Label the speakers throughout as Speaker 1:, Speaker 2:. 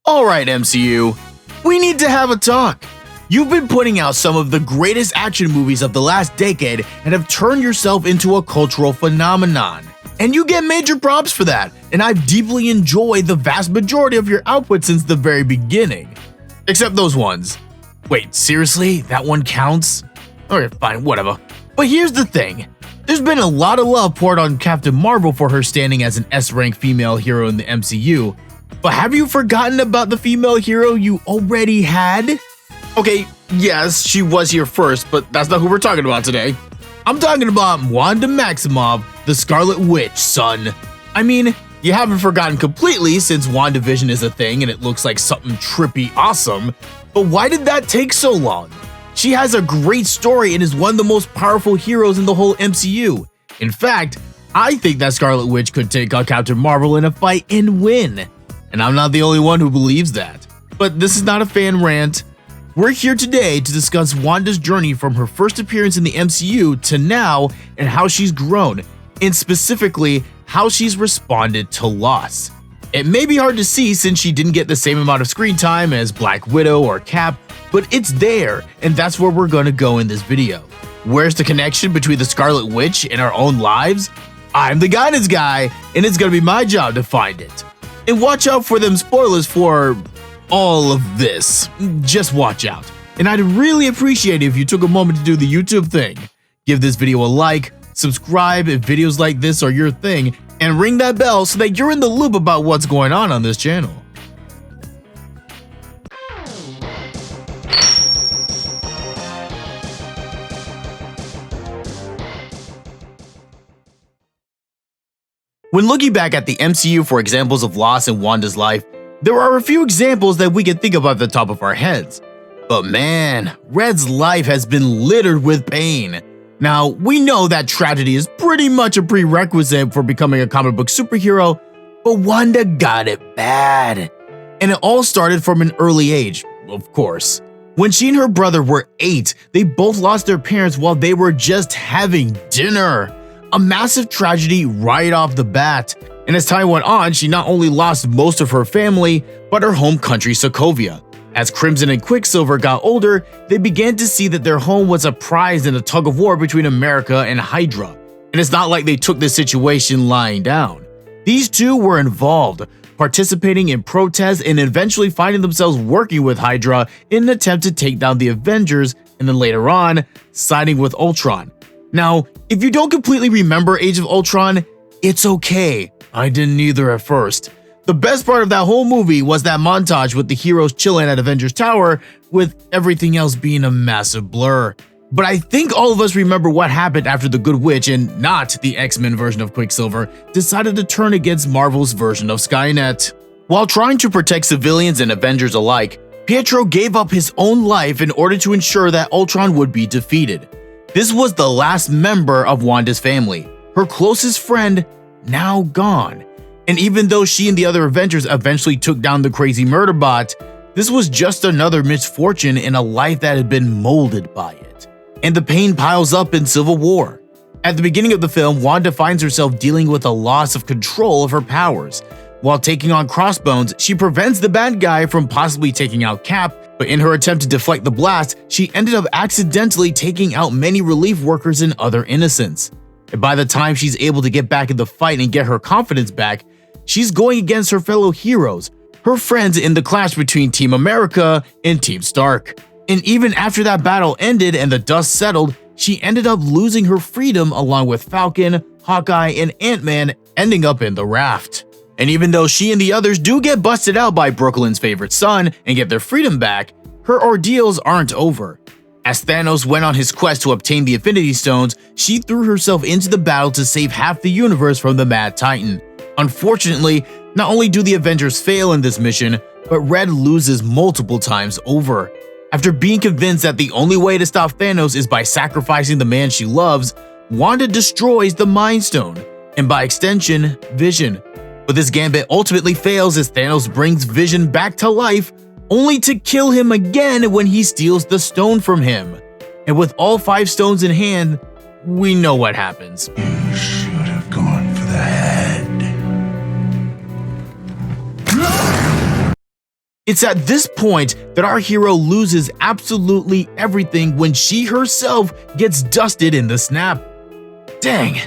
Speaker 1: Alright MCU, we need to have a talk. You've been putting out some of the greatest action movies of the last decade and have turned yourself into a cultural phenomenon. And you get major props for that, and I've deeply enjoyed the vast majority of your output since the very beginning. Except those ones. Wait, seriously? That one counts? Okay, fine, whatever. But here's the thing. There's been a lot of love poured on Captain Marvel for her standing as an S-rank female hero in the MCU, but have you forgotten about the female hero you already had? Okay, yes, she was here first, but that's not who we're talking about today. I'm talking about Wanda Maximoff, the Scarlet Witch, son. I mean, you haven't forgotten completely since WandaVision is a thing and it looks like something trippy awesome, but why did that take so long? She has a great story and is one of the most powerful heroes in the whole MCU. In fact, I think that Scarlet Witch could take on Captain Marvel in a fight and win. And I'm not the only one who believes that. But this is not a fan rant. We're here today to discuss Wanda's journey from her first appearance in the MCU to now and how she's grown, and specifically how she's responded to loss. It may be hard to see since she didn't get the same amount of screen time as Black Widow or Cap, but it's there, and that's where we're gonna go in this video. Where's the connection between the Scarlet Witch and our own lives? I'm the guidance guy, and it's gonna be my job to find it. And watch out for them spoilers for all of this. Just watch out. And I'd really appreciate it if you took a moment to do the YouTube thing. Give this video a like, subscribe if videos like this are your thing, and ring that bell so that you're in the loop about what's going on this channel. When looking back at the MCU for examples of loss in Wanda's life, there are a few examples that we can think of at the top of our heads. But man, Red's life has been littered with pain. Now, we know that tragedy is pretty much a prerequisite for becoming a comic book superhero, but Wanda got it bad. And it all started from an early age, of course. When she and her brother were 8, they both lost their parents while they were just having dinner. A massive tragedy right off the bat. And as time went on, she not only lost most of her family, but her home country Sokovia. As Crimson and Quicksilver got older, they began to see that their home was a prize in a tug of war between America and Hydra. And it's not like they took this situation lying down. These two were involved, participating in protests and eventually finding themselves working with Hydra in an attempt to take down the Avengers, and then later on, siding with Ultron. Now, if you don't completely remember Age of Ultron, it's okay. I didn't either at first. The best part of that whole movie was that montage with the heroes chilling at Avengers Tower, with everything else being a massive blur. But I think all of us remember what happened after the Good Witch, and not the X-Men version of Quicksilver, decided to turn against Marvel's version of Skynet. While trying to protect civilians and Avengers alike, Pietro gave up his own life in order to ensure that Ultron would be defeated. This was the last member of Wanda's family, her closest friend, now gone. And even though she and the other Avengers eventually took down the crazy murder bot, this was just another misfortune in a life that had been molded by it. And the pain piles up in Civil War. At the beginning of the film, Wanda finds herself dealing with a loss of control of her powers. While taking on Crossbones, she prevents the bad guy from possibly taking out Cap, but in her attempt to deflect the blast, she ended up accidentally taking out many relief workers and other innocents. And by the time she's able to get back in the fight and get her confidence back, she's going against her fellow heroes, her friends in the clash between Team America and Team Stark. And even after that battle ended and the dust settled, she ended up losing her freedom along with Falcon, Hawkeye, and Ant-Man ending up in the raft. And even though she and the others do get busted out by Brooklyn's favorite son and get their freedom back, her ordeals aren't over. As Thanos went on his quest to obtain the Infinity Stones, she threw herself into the battle to save half the universe from the Mad Titan. Unfortunately, not only do the Avengers fail in this mission, but Red loses multiple times over. After being convinced that the only way to stop Thanos is by sacrificing the man she loves, Wanda destroys the Mind Stone, and by extension, Vision. But this gambit ultimately fails as Thanos brings Vision back to life, only to kill him again when he steals the stone from him. And with all 5 stones in hand, we know what happens.
Speaker 2: You should have gone for the head.
Speaker 1: It's at this point that our hero loses absolutely everything when she herself gets dusted in the snap. Dang.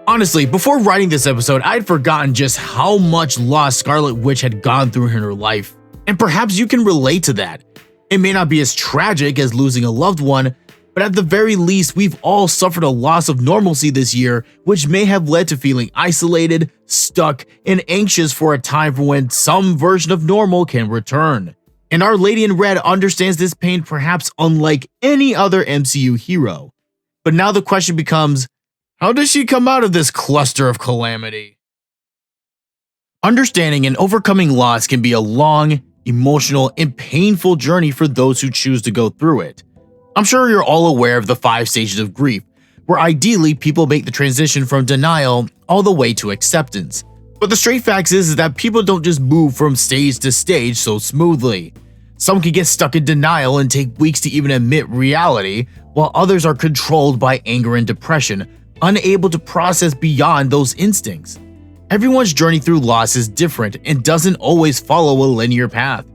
Speaker 1: Honestly, before writing this episode, I'd forgotten just how much loss Scarlet Witch had gone through in her life. And perhaps you can relate to that. It may not be as tragic as losing a loved one, but at the very least, we've all suffered a loss of normalcy this year, which may have led to feeling isolated, stuck, and anxious for a time for when some version of normal can return. And Our Lady in Red understands this pain perhaps unlike any other MCU hero. But now the question becomes, how does she come out of this cluster of calamity? Understanding and overcoming loss can be a long, emotional, and painful journey for those who choose to go through it. I'm sure you're all aware of the 5 stages of grief, where ideally people make the transition from denial all the way to acceptance. But the straight fact is that people don't just move from stage to stage so smoothly. Some can get stuck in denial and take weeks to even admit reality, while others are controlled by anger and depression, unable to process beyond those instincts. Everyone's journey through loss is different and doesn't always follow a linear path.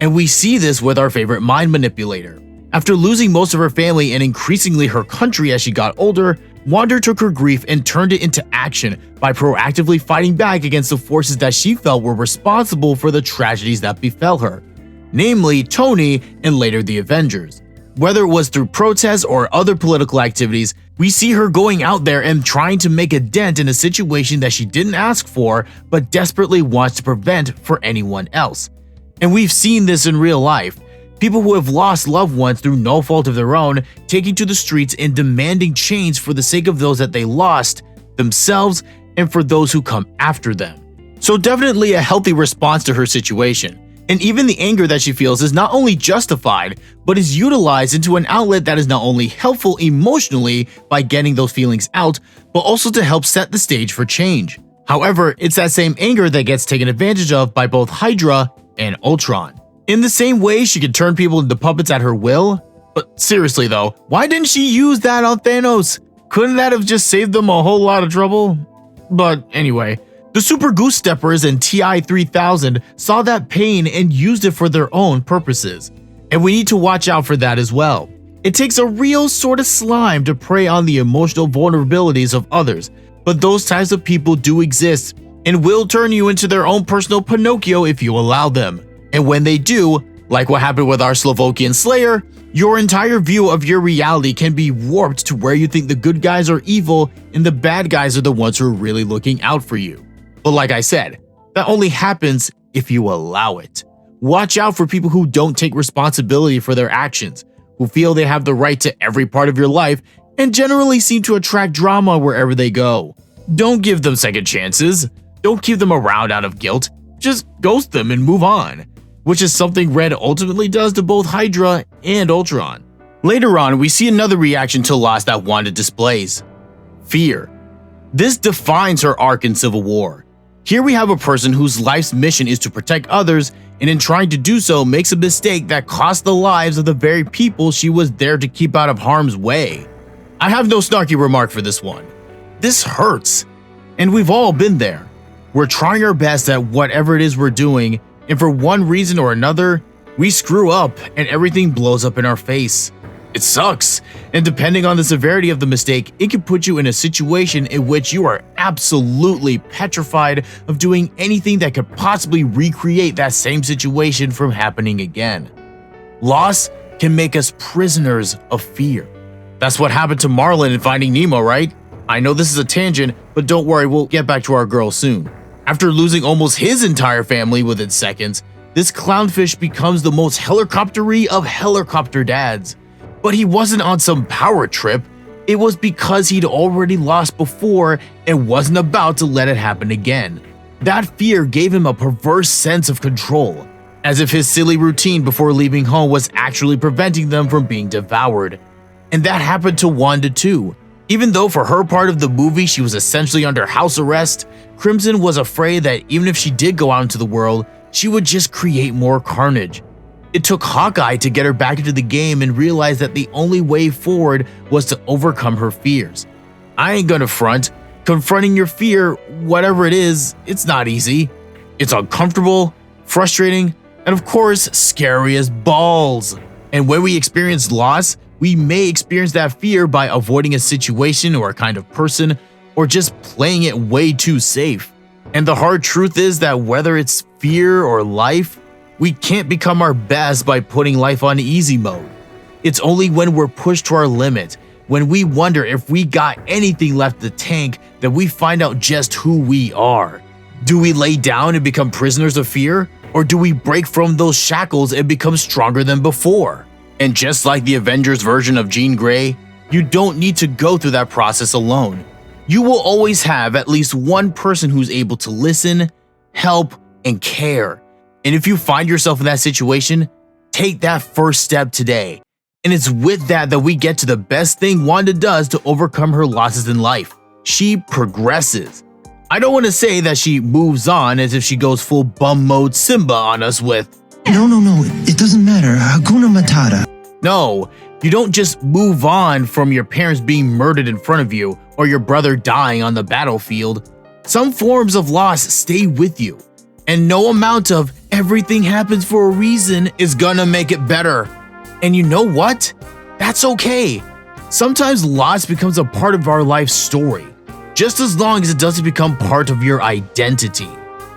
Speaker 1: And we see this with our favorite mind manipulator. After losing most of her family and increasingly her country as she got older, Wanda took her grief and turned it into action by proactively fighting back against the forces that she felt were responsible for the tragedies that befell her, namely Tony and later the Avengers. Whether it was through protests or other political activities, we see her going out there and trying to make a dent in a situation that she didn't ask for but desperately wants to prevent for anyone else. And we've seen this in real life. People who have lost loved ones through no fault of their own, taking to the streets and demanding change for the sake of those that they lost, themselves, and for those who come after them. So definitely a healthy response to her situation. And even the anger that she feels is not only justified, but is utilized into an outlet that is not only helpful emotionally by getting those feelings out, but also to help set the stage for change. However, it's that same anger that gets taken advantage of by both Hydra and Ultron. In the same way she could turn people into puppets at her will. But seriously though, why didn't she use that on Thanos? Couldn't that have just saved them a whole lot of trouble? But anyway, the Super Goose Steppers and TI-3000 saw that pain and used it for their own purposes. And we need to watch out for that as well. It takes a real sort of slime to prey on the emotional vulnerabilities of others, but those types of people do exist and will turn you into their own personal Pinocchio if you allow them. And when they do, like what happened with our Slovakian Slayer, your entire view of your reality can be warped to where you think the good guys are evil and the bad guys are the ones who are really looking out for you. But like I said, that only happens if you allow it. Watch out for people who don't take responsibility for their actions, who feel they have the right to every part of your life, and generally seem to attract drama wherever they go. Don't give them second chances. Don't keep them around out of guilt. Just ghost them and move on. Which is something Red ultimately does to both Hydra and Ultron. Later on, we see another reaction to loss that Wanda displays: fear. This defines her arc in Civil War. Here we have a person whose life's mission is to protect others, and in trying to do so makes a mistake that costs the lives of the very people she was there to keep out of harm's way. I have no snarky remark for this one. This hurts, and we've all been there. We're trying our best at whatever it is we're doing, and for one reason or another, we screw up and everything blows up in our face. It sucks, and depending on the severity of the mistake, it can put you in a situation in which you are absolutely petrified of doing anything that could possibly recreate that same situation from happening again. Loss can make us prisoners of fear. That's what happened to Marlin in Finding Nemo, right? I know this is a tangent, but don't worry, we'll get back to our girl soon. After losing almost his entire family within seconds, this clownfish becomes the most helicopter-y of helicopter dads. But he wasn't on some power trip. It was because he'd already lost before and wasn't about to let it happen again. That fear gave him a perverse sense of control, as if his silly routine before leaving home was actually preventing them from being devoured. And that happened to Wanda too. Even though for her part of the movie she was essentially under house arrest, Crimson was afraid that even if she did go out into the world, she would just create more carnage. It took Hawkeye to get her back into the game and realize that the only way forward was to overcome her fears. I ain't gonna front. Confronting your fear, whatever it is, it's not easy. It's uncomfortable, frustrating, And of course, scary as balls. And when we experience loss, we may experience that fear by avoiding a situation or a kind of person, or just playing it way too safe. And the hard truth is that whether it's fear or life, we can't become our best by putting life on easy mode. It's only when we're pushed to our limit, when we wonder if we got anything left in the tank, that we find out just who we are. Do we lay down and become prisoners of fear? Or do we break from those shackles and become stronger than before? And just like the Avengers version of Jean Grey, you don't need to go through that process alone. You will always have at least one person who's able to listen, help, and care. And if you find yourself in that situation, take that first step today. And it's with that we get to the best thing Wanda does to overcome her losses in life. She progresses. I don't want to say that she moves on as if she goes full bum mode Simba on us with,
Speaker 2: No, it doesn't matter. Hakuna Matata.
Speaker 1: no, you don't just move on from your parents being murdered in front of you or your brother dying on the battlefield. Some forms of loss stay with you, and no amount of everything happens for a reason is gonna make it better. And you know what? That's okay. Sometimes loss becomes a part of our life story, just as long as it doesn't become part of your identity.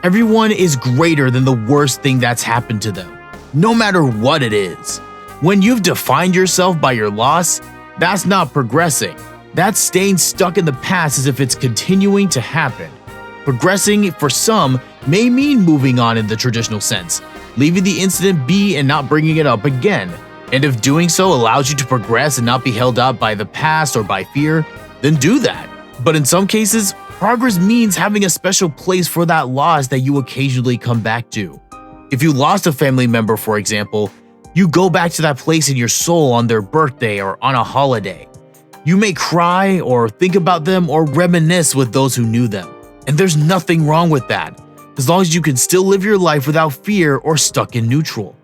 Speaker 1: Everyone is greater than the worst thing that's happened to them, no matter what it is. When you've defined yourself by your loss, that's not progressing. That's staying stuck in the past as if it's continuing to happen. Progressing for some may mean moving on in the traditional sense, leaving the incident be and not bringing it up again. And if doing so allows you to progress and not be held up by the past or by fear, then do that. But in some cases, progress means having a special place for that loss that you occasionally come back to. If you lost a family member, for example, you go back to that place in your soul on their birthday or on a holiday. You may cry or think about them or reminisce with those who knew them. And there's nothing wrong with that, as long as you can still live your life without fear or stuck in neutral.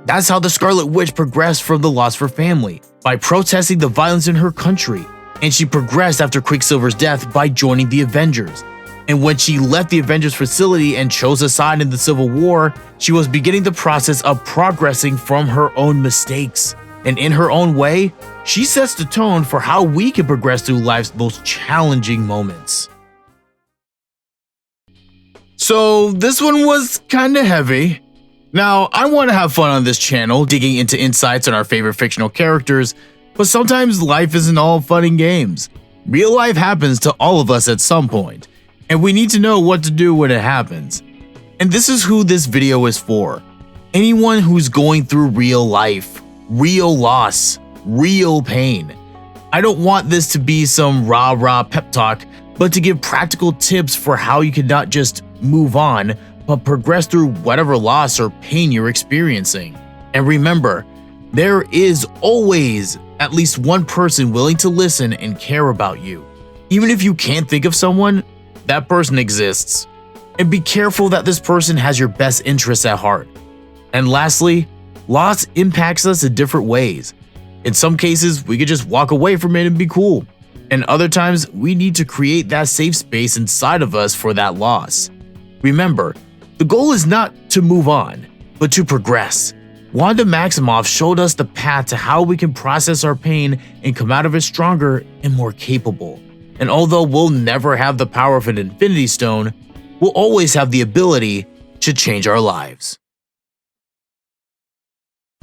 Speaker 1: That's how the Scarlet Witch progressed from the loss of her family, by protesting the violence in her country. And she progressed after Quicksilver's death by joining the Avengers. And when she left the Avengers facility and chose a side in the Civil War, she was beginning the process of progressing from her own mistakes. And in her own way, she sets the tone for how we can progress through life's most challenging moments. So this one was kinda heavy. Now, I want to have fun on this channel, digging into insights on our favorite fictional characters, but sometimes life isn't all fun and games. Real life happens to all of us at some point, and we need to know what to do when it happens. And this is who this video is for. Anyone who's going through real life, real loss, real pain. I don't want this to be some rah-rah pep talk, but to give practical tips for how you can not just move on, but progress through whatever loss or pain you're experiencing. And remember, there is always at least one person willing to listen and care about you. Even if you can't think of someone, that person exists. And be careful that this person has your best interests at heart. And lastly, loss impacts us in different ways. In some cases, we could just walk away from it and be cool. And other times, we need to create that safe space inside of us for that loss. Remember, the goal is not to move on, but to progress. Wanda Maximoff showed us the path to how we can process our pain and come out of it stronger and more capable. And although we'll never have the power of an Infinity Stone, we'll always have the ability to change our lives.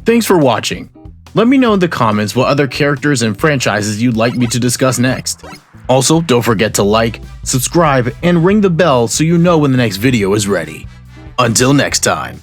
Speaker 1: Thanks for watching. Let me know in the comments what other characters and franchises you'd like me to discuss next. Also, don't forget to like, subscribe, and ring the bell so you know when the next video is ready. Until next time.